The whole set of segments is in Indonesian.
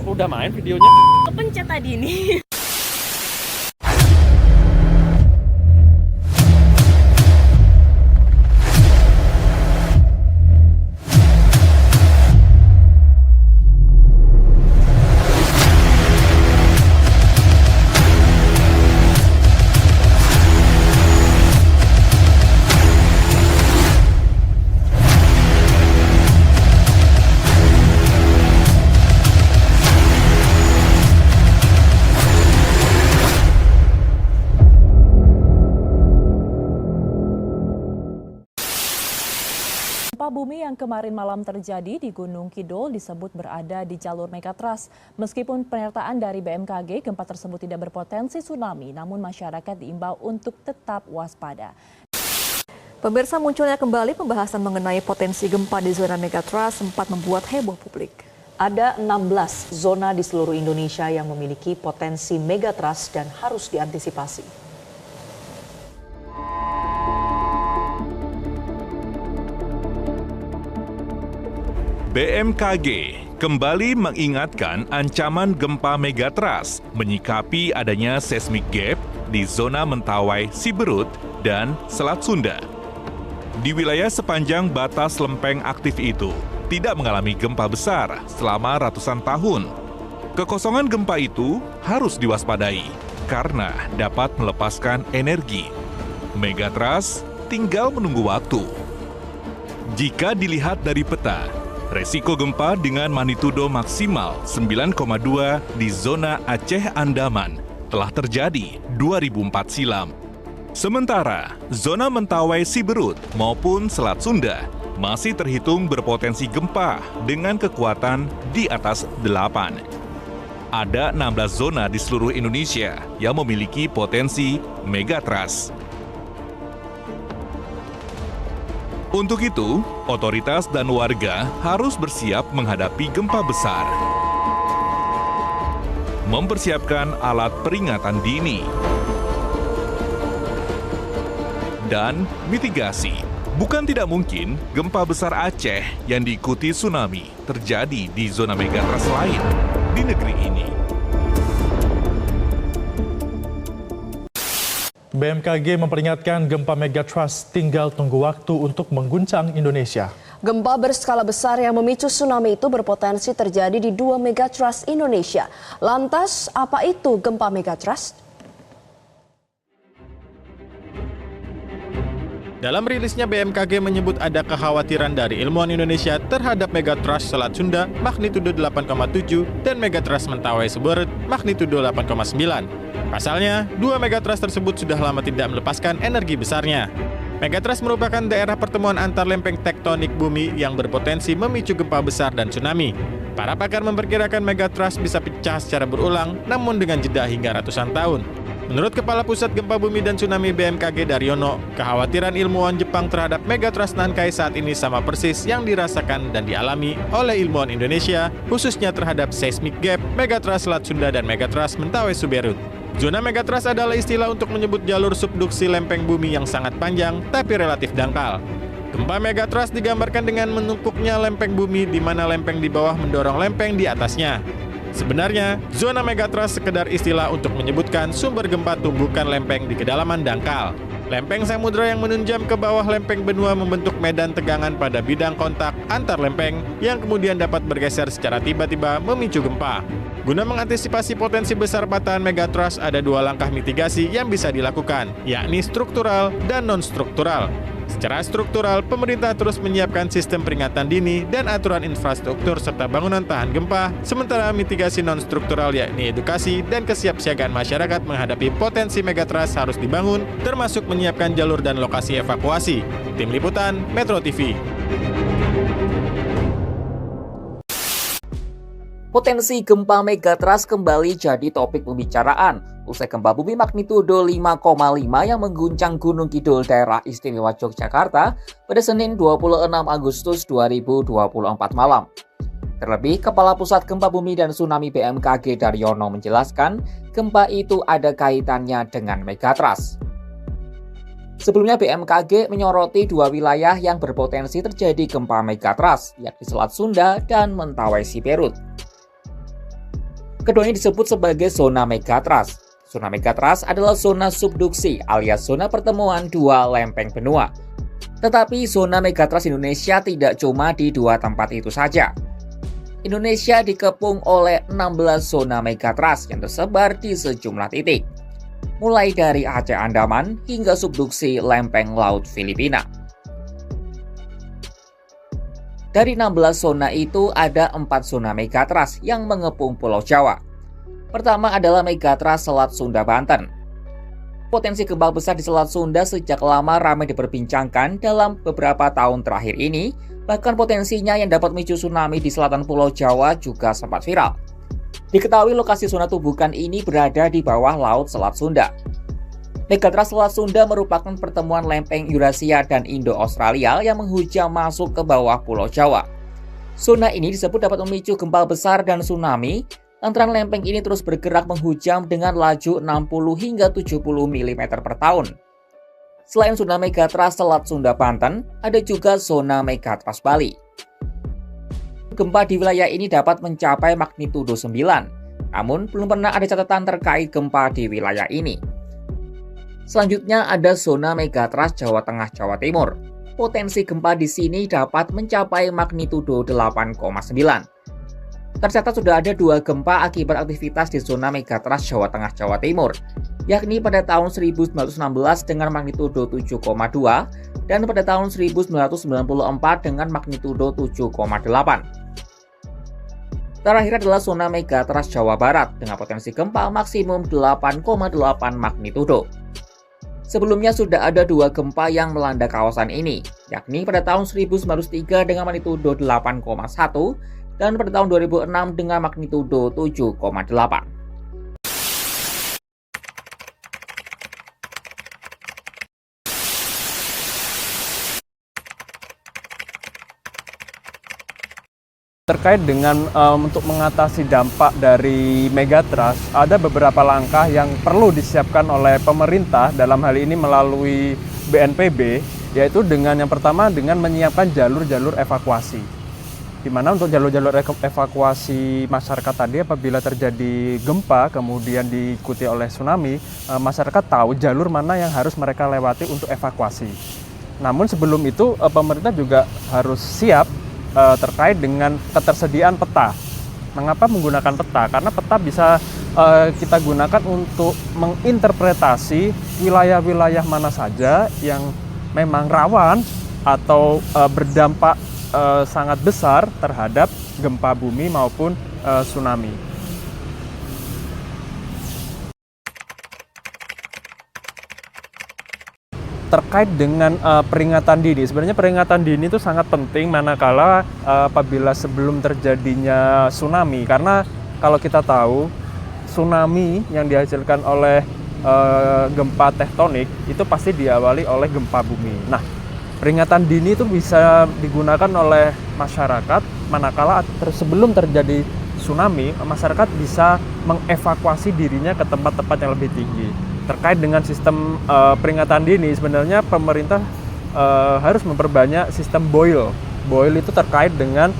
Udah main videonya? Kepencet tadi nih. Gempa bumi yang kemarin malam terjadi di Gunung Kidul disebut berada di jalur megatrust. Meskipun pernyataan dari BMKG, gempa tersebut tidak berpotensi tsunami, namun masyarakat diimbau untuk tetap waspada. Pemirsa, munculnya kembali pembahasan mengenai potensi gempa di zona megatrust sempat membuat heboh publik. Ada 16 zona di seluruh Indonesia yang memiliki potensi megatrust dan harus diantisipasi. BMKG kembali mengingatkan ancaman gempa megatrust menyikapi adanya seismic gap di zona Mentawai, Siberut, dan Selat Sunda. Di wilayah sepanjang batas lempeng aktif itu tidak mengalami gempa besar selama ratusan tahun. Kekosongan gempa itu harus diwaspadai karena dapat melepaskan energi. Megatrust tinggal menunggu waktu. Jika dilihat dari peta, resiko gempa dengan magnitudo maksimal 9,2 di zona Aceh Andaman telah terjadi 2004 silam. Sementara zona Mentawai Siberut maupun Selat Sunda masih terhitung berpotensi gempa dengan kekuatan di atas 8. Ada 16 zona di seluruh Indonesia yang memiliki potensi megatrust. Untuk itu, otoritas dan warga harus bersiap menghadapi gempa besar. Mempersiapkan alat peringatan dini. Dan mitigasi. Bukan tidak mungkin gempa besar Aceh yang diikuti tsunami terjadi di zona megatrust lain di negeri ini. BMKG memperingatkan gempa megatrust tinggal tunggu waktu untuk mengguncang Indonesia. Gempa berskala besar yang memicu tsunami itu berpotensi terjadi di 2 megatrust Indonesia. Lantas, apa itu gempa megatrust? Dalam rilisnya, BMKG menyebut ada kekhawatiran dari ilmuwan Indonesia terhadap megatrust Selat Sunda magnitudo 8,7 dan megatrust Mentawai Siberut magnitudo 8,9. Pasalnya, 2 megatrust tersebut sudah lama tidak melepaskan energi besarnya. Megatrust merupakan daerah pertemuan antar lempeng tektonik bumi yang berpotensi memicu gempa besar dan tsunami. Para pakar memperkirakan megatrust bisa pecah secara berulang, namun dengan jeda hingga ratusan tahun. Menurut Kepala Pusat Gempa Bumi dan Tsunami BMKG Daryono, kekhawatiran ilmuwan Jepang terhadap megatrust Nankai saat ini sama persis yang dirasakan dan dialami oleh ilmuwan Indonesia, khususnya terhadap seismic gap, megatrust Selat Sunda dan megatrust Mentawai Siberut. Zona megatrust adalah istilah untuk menyebut jalur subduksi lempeng bumi yang sangat panjang tapi relatif dangkal. Gempa megatrust digambarkan dengan menumpuknya lempeng bumi di mana lempeng di bawah mendorong lempeng di atasnya. Sebenarnya, zona megatrust sekedar istilah untuk menyebutkan sumber gempa tumbukan lempeng di kedalaman dangkal. Lempeng samudra yang menunjam ke bawah lempeng benua membentuk medan tegangan pada bidang kontak antar lempeng yang kemudian dapat bergeser secara tiba-tiba memicu gempa. Guna mengantisipasi potensi besar patahan megatrust, ada 2 langkah mitigasi yang bisa dilakukan, yakni struktural dan non-struktural. Secara struktural, pemerintah terus menyiapkan sistem peringatan dini dan aturan infrastruktur serta bangunan tahan gempa, sementara mitigasi non-struktural yakni edukasi dan kesiapsiagaan masyarakat menghadapi potensi megatrust harus dibangun, termasuk menyiapkan jalur dan lokasi evakuasi. Tim Liputan, Metro TV. Potensi gempa megatrust kembali jadi topik pembicaraan usai gempa bumi magnitudo 5,5 yang mengguncang Gunung Kidul daerah istimewa Yogyakarta pada Senin 26 Agustus 2024 malam. Terlebih, Kepala Pusat Gempa Bumi dan Tsunami BMKG Daryono menjelaskan gempa itu ada kaitannya dengan megatrust. Sebelumnya BMKG menyoroti dua wilayah yang berpotensi terjadi gempa megatrust, yakni Selat Sunda dan Mentawai Siberut. Keduanya disebut sebagai zona megatrust. Zona megatrust adalah zona subduksi alias zona pertemuan dua lempeng benua. Tetapi zona megatrust Indonesia tidak cuma di dua tempat itu saja. Indonesia dikepung oleh 16 zona megatrust yang tersebar di sejumlah titik, mulai dari Aceh Andaman hingga subduksi lempeng laut Filipina. Dari 16 zona itu ada 4 zona megatrust yang mengepung Pulau Jawa. Pertama adalah megatrust Selat Sunda Banten. Potensi gempa besar di Selat Sunda sejak lama ramai diperbincangkan dalam beberapa tahun terakhir ini, bahkan potensinya yang dapat memicu tsunami di selatan Pulau Jawa juga sempat viral. Diketahui lokasi zona tubuhkan ini berada di bawah Laut Selat Sunda. Megatrust Selat Sunda merupakan pertemuan lempeng Eurasia dan Indo-Australia yang menghujam masuk ke bawah Pulau Jawa. Zona ini disebut dapat memicu gempa besar dan tsunami, lantaran lempeng ini terus bergerak menghujam dengan laju 60 hingga 70 mm per tahun. Selain zona megatrust Selat Sunda Banten, ada juga zona megatrust Bali. Gempa di wilayah ini dapat mencapai magnitudo 9, namun belum pernah ada catatan terkait gempa di wilayah ini. Selanjutnya ada zona megatrust Jawa Tengah Jawa Timur. Potensi gempa di sini dapat mencapai magnitudo 8,9. Tercatat sudah ada 2 gempa akibat aktivitas di zona megatrust Jawa Tengah Jawa Timur, yakni pada tahun 1916 dengan magnitudo 7,2 dan pada tahun 1994 dengan magnitudo 7,8. Terakhir adalah zona megatrust Jawa Barat dengan potensi gempa maksimum 8,8 magnitudo. Sebelumnya sudah ada 2 gempa yang melanda kawasan ini, yakni pada tahun 1903 dengan magnitudo 8,1 dan pada tahun 2006 dengan magnitudo 7,8. Terkait dengan untuk mengatasi dampak dari megatrust, ada beberapa langkah yang perlu disiapkan oleh pemerintah dalam hal ini melalui BNPB, yaitu dengan yang pertama dengan menyiapkan jalur-jalur evakuasi. Di mana untuk jalur-jalur evakuasi masyarakat tadi apabila terjadi gempa kemudian diikuti oleh tsunami, masyarakat tahu jalur mana yang harus mereka lewati untuk evakuasi. Namun sebelum itu pemerintah juga harus siap terkait dengan ketersediaan peta. Mengapa menggunakan peta? Karena peta bisa kita gunakan untuk menginterpretasi wilayah-wilayah mana saja yang memang rawan atau berdampak sangat besar terhadap gempa bumi maupun tsunami. Terkait dengan peringatan dini, sebenarnya peringatan dini itu sangat penting manakala apabila sebelum terjadinya tsunami, karena kalau kita tahu tsunami yang dihasilkan oleh gempa tektonik itu pasti diawali oleh gempa bumi. Nah, peringatan dini itu bisa digunakan oleh masyarakat manakala sebelum terjadi tsunami, masyarakat bisa mengevakuasi dirinya ke tempat-tempat yang lebih tinggi. Terkait dengan sistem peringatan dini, sebenarnya pemerintah harus memperbanyak sistem BOIL. BOIL itu terkait dengan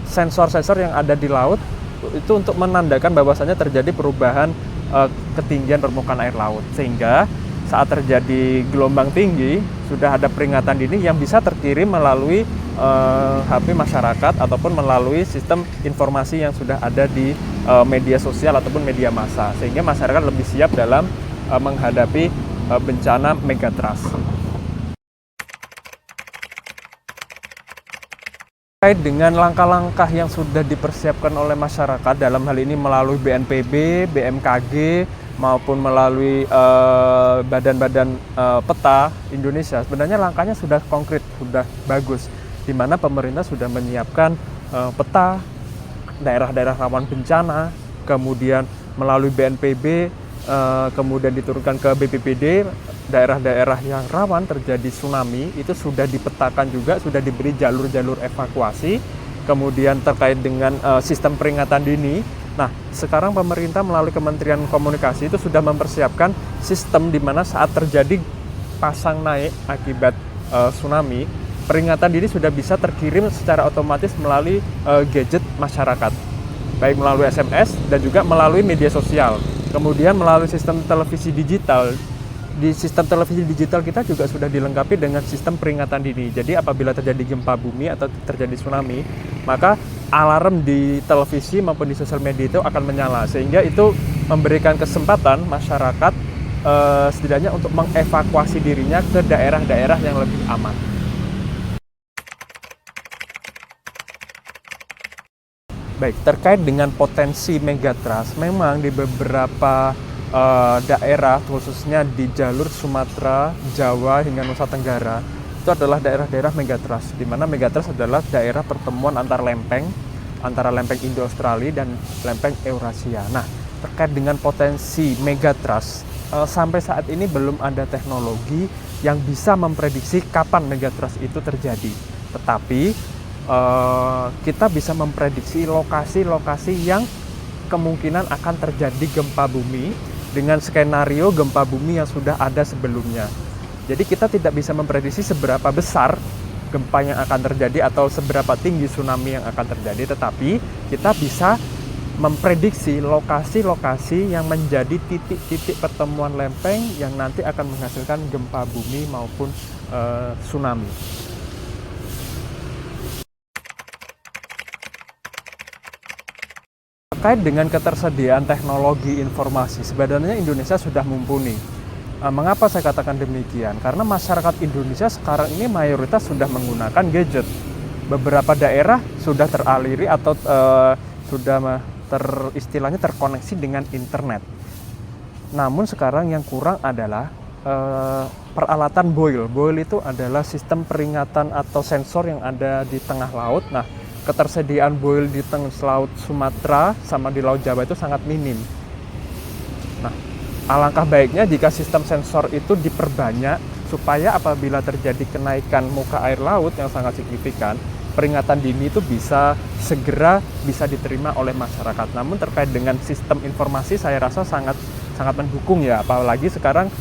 sensor-sensor yang ada di laut, itu untuk menandakan bahwasannya terjadi perubahan ketinggian permukaan air laut. Sehingga saat terjadi gelombang tinggi, sudah ada peringatan dini yang bisa terkirim melalui HP masyarakat ataupun melalui sistem informasi yang sudah ada di media sosial ataupun media massa, sehingga masyarakat lebih siap dalam menghadapi bencana megatrust. Terkait dengan langkah-langkah yang sudah dipersiapkan oleh masyarakat dalam hal ini melalui BNPB, BMKG, maupun melalui badan-badan peta Indonesia, sebenarnya langkahnya sudah konkret, sudah bagus, di mana pemerintah sudah menyiapkan peta daerah-daerah rawan bencana, kemudian melalui BNPB, kemudian diturunkan ke BPBD, daerah-daerah yang rawan terjadi tsunami, itu sudah dipetakan juga, sudah diberi jalur-jalur evakuasi, kemudian terkait dengan sistem peringatan dini. Nah, sekarang pemerintah melalui Kementerian Komunikasi itu sudah mempersiapkan sistem di mana saat terjadi pasang naik akibat tsunami, peringatan dini sudah bisa terkirim secara otomatis melalui gadget masyarakat, baik melalui SMS dan juga melalui media sosial. Kemudian melalui sistem televisi digital. Di sistem televisi digital kita juga sudah dilengkapi dengan sistem peringatan dini. Jadi apabila terjadi gempa bumi atau terjadi tsunami, maka alarm di televisi maupun di sosial media itu akan menyala. Sehingga itu memberikan kesempatan masyarakat setidaknya untuk mengevakuasi dirinya ke daerah-daerah yang lebih aman. Baik, terkait dengan potensi megatrust, memang di beberapa daerah, khususnya di jalur Sumatera, Jawa, hingga Nusa Tenggara, itu adalah daerah-daerah megatrust, di mana megatrust adalah daerah pertemuan antara lempeng Indo-Australia dan lempeng Eurasia. Nah, terkait dengan potensi megatrust, sampai saat ini belum ada teknologi yang bisa memprediksi kapan megatrust itu terjadi. Tetapi kita bisa memprediksi lokasi-lokasi yang kemungkinan akan terjadi gempa bumi dengan skenario gempa bumi yang sudah ada sebelumnya. Jadi kita tidak bisa memprediksi seberapa besar gempa yang akan terjadi atau seberapa tinggi tsunami yang akan terjadi, tetapi kita bisa memprediksi lokasi-lokasi yang menjadi titik-titik pertemuan lempeng yang nanti akan menghasilkan gempa bumi maupun tsunami. Terkait dengan ketersediaan teknologi informasi, sebenarnya Indonesia sudah mumpuni. Mengapa saya katakan demikian? Karena masyarakat Indonesia sekarang ini mayoritas sudah menggunakan gadget. Beberapa daerah sudah teraliri atau sudah istilahnya terkoneksi dengan internet. Namun sekarang yang kurang adalah peralatan boil. Boil itu adalah sistem peringatan atau sensor yang ada di tengah laut. Nah, ketersediaan boil di tengah laut Sumatera sama di Laut Jawa itu sangat minim. Nah, alangkah baiknya jika sistem sensor itu diperbanyak supaya apabila terjadi kenaikan muka air laut yang sangat signifikan, peringatan dini itu bisa segera diterima oleh masyarakat. Namun terkait dengan sistem informasi saya rasa sangat mendukung ya, apalagi sekarang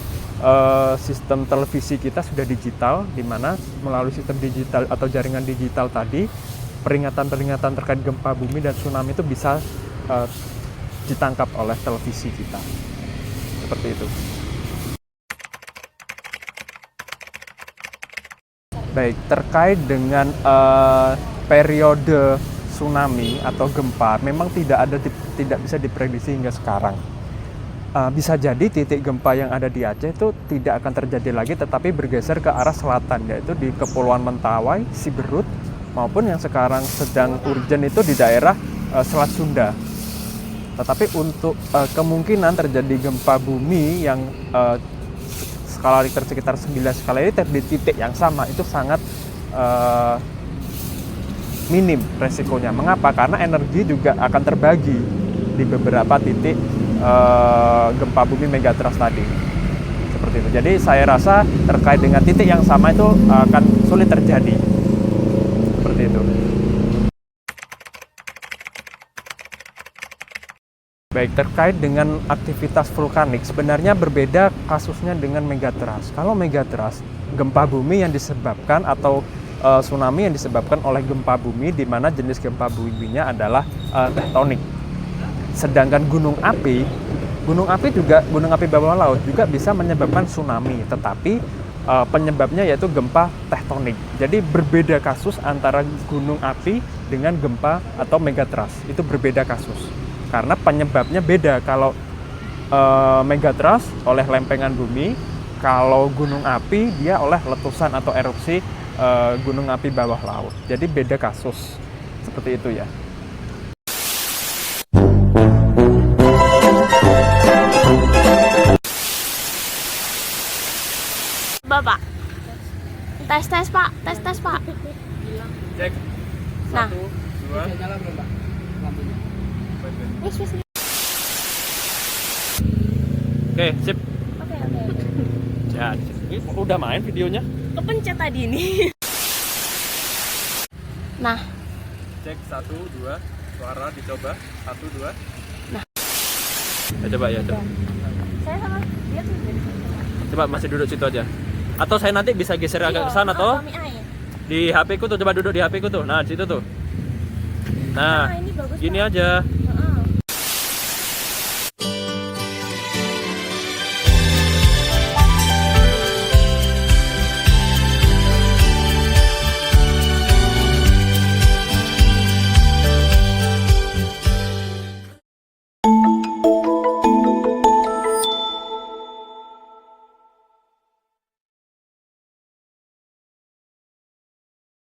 sistem televisi kita sudah digital, di mana melalui sistem digital atau jaringan digital tadi, peringatan-peringatan terkait gempa bumi dan tsunami itu bisa ditangkap oleh televisi kita. Seperti itu. Baik, terkait dengan periode tsunami atau gempa, memang tidak bisa diprediksi hingga sekarang. Bisa jadi titik gempa yang ada di Aceh itu tidak akan terjadi lagi, tetapi bergeser ke arah selatan, yaitu di Kepulauan Mentawai, Siberut, maupun yang sekarang sedang urgent itu di daerah Selat Sunda. Tetapi untuk kemungkinan terjadi gempa bumi yang skala Richter sekitar 9 skala ini di titik yang sama itu sangat minim resikonya. Mengapa? Karena energi juga akan terbagi di beberapa titik gempa bumi megatrust tadi. Seperti itu. Jadi saya rasa terkait dengan titik yang sama itu akan sulit terjadi. Seperti itu. Baik, terkait dengan aktivitas vulkanik, sebenarnya berbeda kasusnya dengan megatrust. Kalau megatrust, gempa bumi yang disebabkan atau tsunami yang disebabkan oleh gempa bumi, di mana jenis gempa buminya adalah tektonik. Sedangkan gunung api bawah laut juga bisa menyebabkan tsunami, tetapi penyebabnya yaitu gempa tektonik. Jadi berbeda kasus antara gunung api dengan gempa atau megatrust. Itu berbeda kasus. Karena penyebabnya beda. Kalau megatrust oleh lempengan bumi, kalau gunung api dia oleh letusan atau erupsi gunung api bawah laut. Jadi beda kasus. Seperti itu ya. Bapak, tes pak, tes pak. Cek. Nah. 1, 2. Nyala belum, Mbak? Lampunya. Wis. Oke, sip. Oke. Ya, udah main videonya? Kepencet tadi ini. Nah. Cek 1, 2. Suara dicoba. 1, 2. Nah. Ya, coba ya, coba. Saya sama dia tuh. Coba masih duduk situ aja. Atau saya nanti bisa geser agak ke sana toh. Di HP ku tuh, coba duduk di HP ku tuh. Nah, di situ tuh. Nah, ini bagus, gini aja.